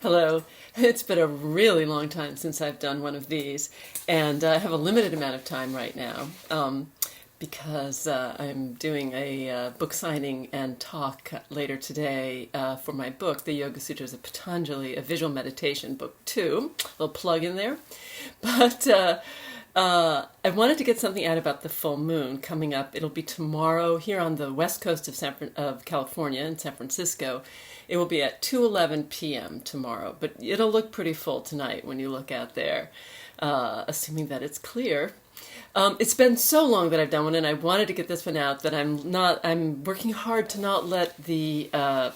Hello. It's been a really long time since I've done one of these, and I have a limited amount of time right now because I'm doing a book signing and talk later today for my book, The Yoga Sutras of Patanjali, a visual meditation book 2. A little plug in there. But I wanted to get something out about the full moon coming up. It'll be tomorrow here on the west coast of California in San Francisco. It will be at 2:11 p.m. tomorrow, but it'll look pretty full tonight when you look out there, assuming that it's clear. It's been so long that I've done one, and I wanted to get this one out that I'm working hard to not let the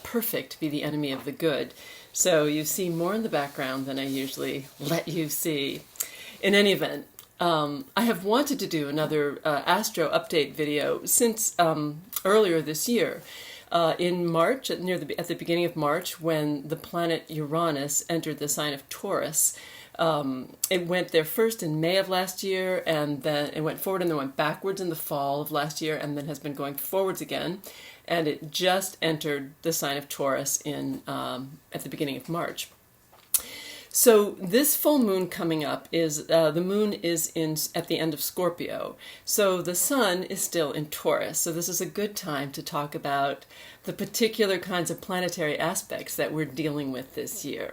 perfect be the enemy of the good. So you see more in the background than I usually let you see. In any event, I have wanted to do another Astro update video since earlier this year. In March, at the beginning of March, when the planet Uranus entered the sign of Taurus. It went there first in May of last year, and then it went forward and then went backwards in the fall of last year, and then has been going forwards again. And it just entered the sign of Taurus at the beginning of March. So this full moon coming up is, the moon is at the end of Scorpio. So the sun is still in Taurus. So this is a good time to talk about the particular kinds of planetary aspects that we're dealing with this year.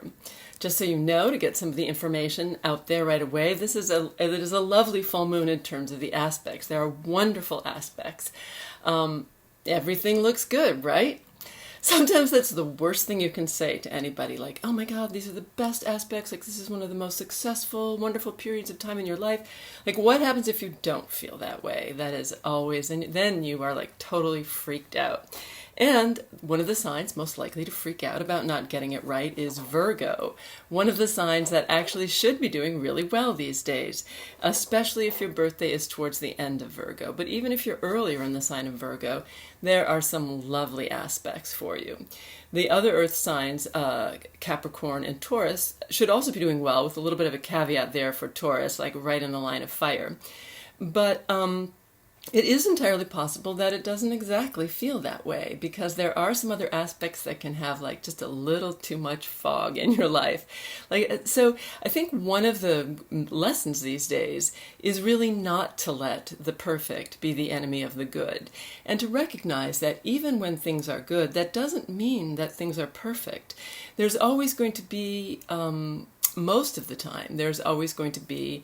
Just so you know, to get some of the information out there right away, it is a lovely full moon in terms of the aspects. There are wonderful aspects. Everything looks good, right? Sometimes that's the worst thing you can say to anybody, like, oh my God, these are the best aspects, like this is one of the most successful, wonderful periods of time in your life. Like, what happens if you don't feel that way? That is always, and then you are like totally freaked out. And one of the signs most likely to freak out about not getting it right is Virgo. One of the signs that actually should be doing really well these days, especially if your birthday is towards the end of Virgo. But even if you're earlier in the sign of Virgo, there are some lovely aspects for you. The other earth signs, Capricorn and Taurus, should also be doing well, with a little bit of a caveat there for Taurus, like right in the line of fire. But it is entirely possible that it doesn't exactly feel that way, because there are some other aspects that can have like just a little too much fog in your life. So I think one of the lessons these days is really not to let the perfect be the enemy of the good, and to recognize that even when things are good, that doesn't mean that things are perfect. There's always going to be, most of the time, there's always going to be,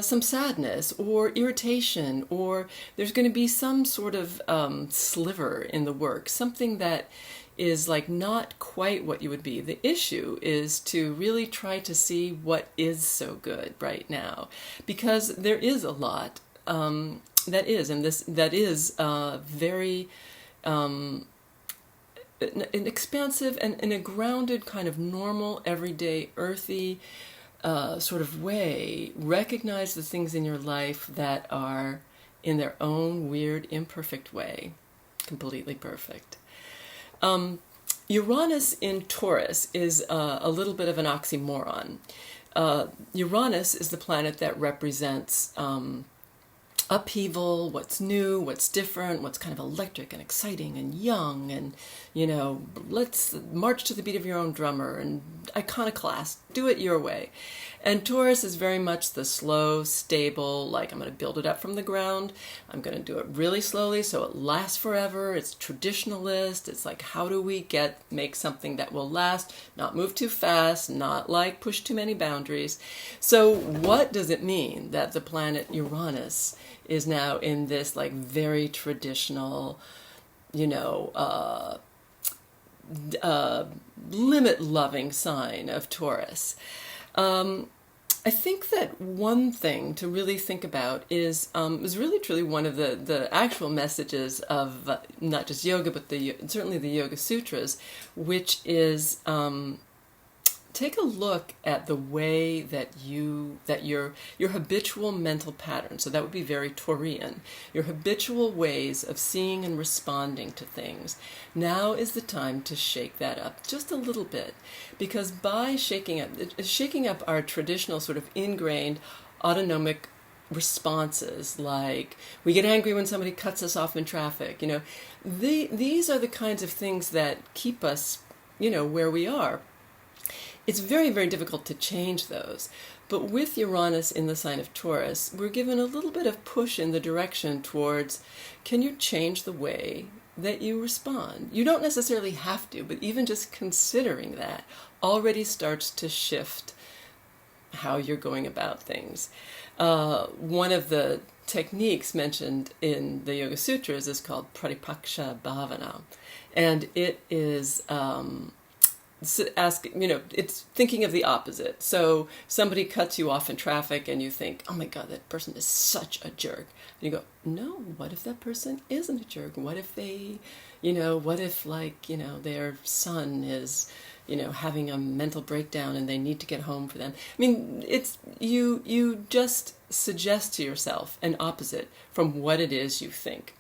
some sadness or irritation, or there's going to be some sort of sliver in the work, something that is like not quite what you would be. The issue is to really try to see what is so good right now, because there is a lot that is very an expansive and in a grounded kind of normal, everyday, earthy sort of way. Recognize the things in your life that are, in their own weird, imperfect way, completely perfect. Uranus in Taurus is a little bit of an oxymoron. Uranus is the planet that represents upheaval, what's new, what's different, what's kind of electric and exciting and young, and, let's march to the beat of your own drummer, and iconoclast, do it your way. And Taurus is very much the slow, stable, like, I'm going to build it up from the ground, I'm going to do it really slowly so it lasts forever. It's traditionalist. It's like, how do we make something that will last, not move too fast, not like push too many boundaries. So what does it mean that the planet Uranus is now in this like very traditional, limit-loving sign of Taurus? I think that one thing to really think about is really truly one of the actual messages of not just yoga, but certainly the Yoga Sutras, which is take a look at the way that your habitual mental pattern, so that would be very Taurian, your habitual ways of seeing and responding to things. Now is the time to shake that up just a little bit, because by shaking up our traditional sort of ingrained autonomic responses, like we get angry when somebody cuts us off in traffic, these are the kinds of things that keep us where we are. It's very, very difficult to change those. But with Uranus in the sign of Taurus, we're given a little bit of push in the direction towards, can you change the way that you respond? You don't necessarily have to, but even just considering that already starts to shift how you're going about things. One of the techniques mentioned in the Yoga Sutras is called Pratipaksha Bhavana, and it is it's thinking of the opposite. So somebody cuts you off in traffic and you think, oh my God, that person is such a jerk. And you go, no, what if that person isn't a jerk? What if they, what if their son is, having a mental breakdown and they need to get home for them? I mean, it's, you just suggest to yourself an opposite from what it is you think.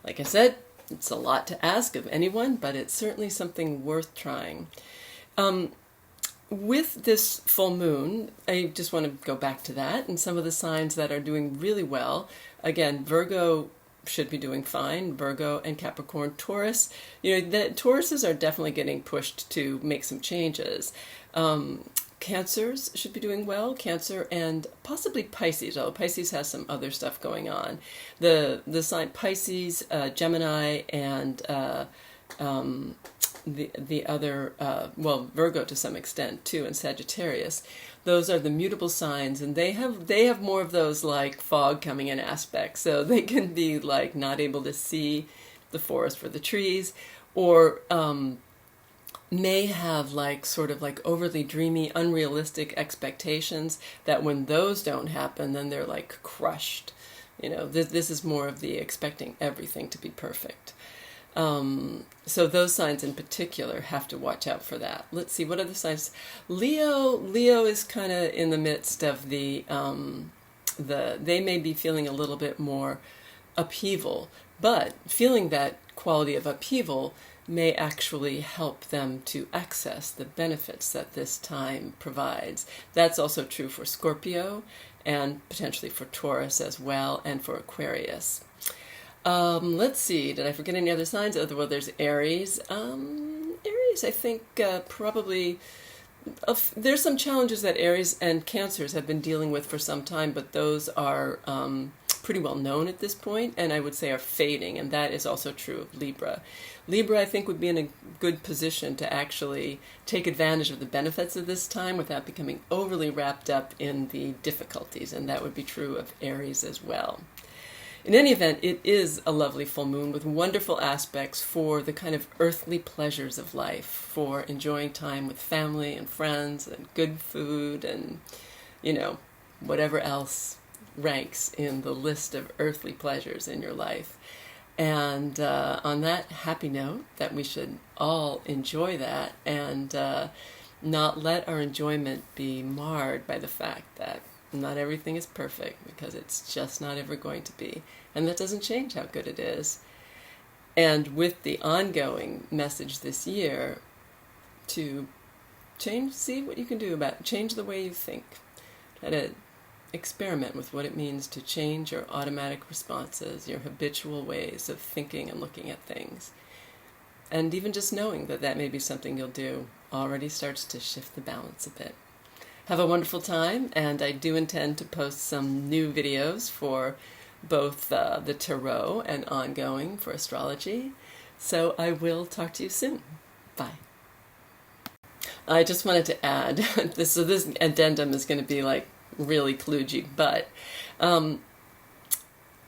Like I said, it's a lot to ask of anyone, but it's certainly something worth trying. With this full moon, I just want to go back to that and some of the signs that are doing really well. Again, Virgo should be doing fine. Virgo and Capricorn. Taurus, the Tauruses are definitely getting pushed to make some changes. Cancers should be doing well. Cancer and possibly Pisces, although Pisces has some other stuff going on. The sign Pisces, Gemini, and the other, Virgo to some extent too, and Sagittarius. Those are the mutable signs, and they have more of those like fog coming in aspects. So they can be like not able to see the forest for the trees, or may have sort of overly dreamy, unrealistic expectations that when those don't happen, then they're crushed. This is more of the expecting everything to be perfect. So those signs in particular have to watch out for that. Let's see, what other signs? Leo is kind of in the midst of they may be feeling a little bit more upheaval, but feeling that quality of upheaval may actually help them to access the benefits that this time provides. That's also true for Scorpio and potentially for Taurus as well, and for Aquarius. Let's see, did I forget any other signs? Well, there's Aries. Aries, I think probably, there's some challenges that Aries and Cancers have been dealing with for some time, but those are pretty well known at this point, and I would say are fading, and that is also true of Libra. Libra, I think, would be in a good position to actually take advantage of the benefits of this time without becoming overly wrapped up in the difficulties, and that would be true of Aries as well. In any event, it is a lovely full moon with wonderful aspects for the kind of earthly pleasures of life, for enjoying time with family and friends and good food and, whatever else ranks in the list of earthly pleasures in your life. And on that happy note, that we should all enjoy that and not let our enjoyment be marred by the fact that not everything is perfect, because it's just not ever going to be. And that doesn't change how good it is. And with the ongoing message this year to see what you can do change the way you think. Try to experiment with what it means to change your automatic responses, your habitual ways of thinking and looking at things. And even just knowing that may be something you'll do already starts to shift the balance a bit. Have a wonderful time, and I do intend to post some new videos for both the tarot and ongoing for astrology. So I will talk to you soon. Bye. I just wanted to add, this addendum is going to be really kludgy, but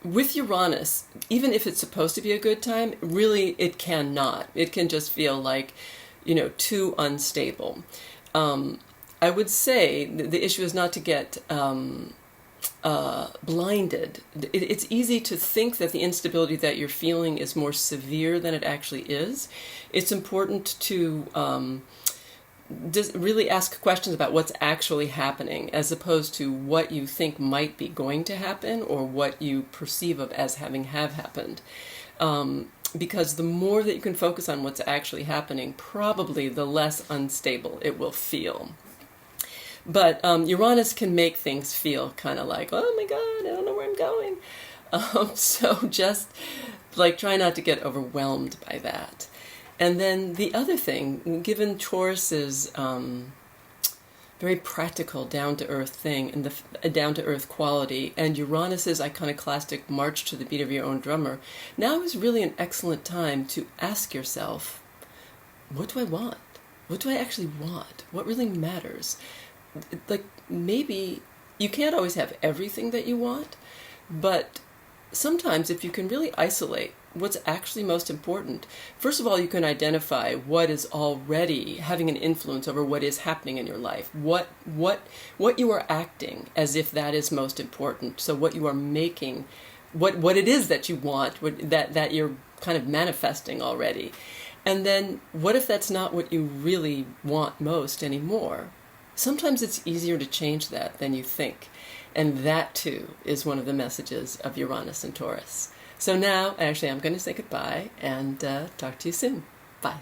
with Uranus, even if it's supposed to be a good time, really it cannot. It can just feel too unstable. I would say the issue is not to get blinded. It's easy to think that the instability that you're feeling is more severe than it actually is. It's important to really ask questions about what's actually happening, as opposed to what you think might be going to happen or what you perceive of as having happened. Because the more that you can focus on what's actually happening, probably the less unstable it will feel. But Uranus can make things feel kind of oh my God, I don't know where I'm going. So just try not to get overwhelmed by that. And then the other thing, given Taurus is very practical, down-to-earth thing, and a down-to-earth quality, and Uranus's iconoclastic march to the beat of your own drummer, now is really an excellent time to ask yourself, what do I want? What do I actually want? What really matters? Like, maybe you can't always have everything that you want, but sometimes if you can really isolate what's actually most important, first of all, you can identify what is already having an influence over what is happening in your life, what you are acting as if that is most important. So what you are making, what it is that you want, that you're kind of manifesting already. And then what if that's not what you really want most anymore? Sometimes it's easier to change that than you think. And that too is one of the messages of Uranus and Taurus. So now, actually, I'm going to say goodbye and talk to you soon. Bye.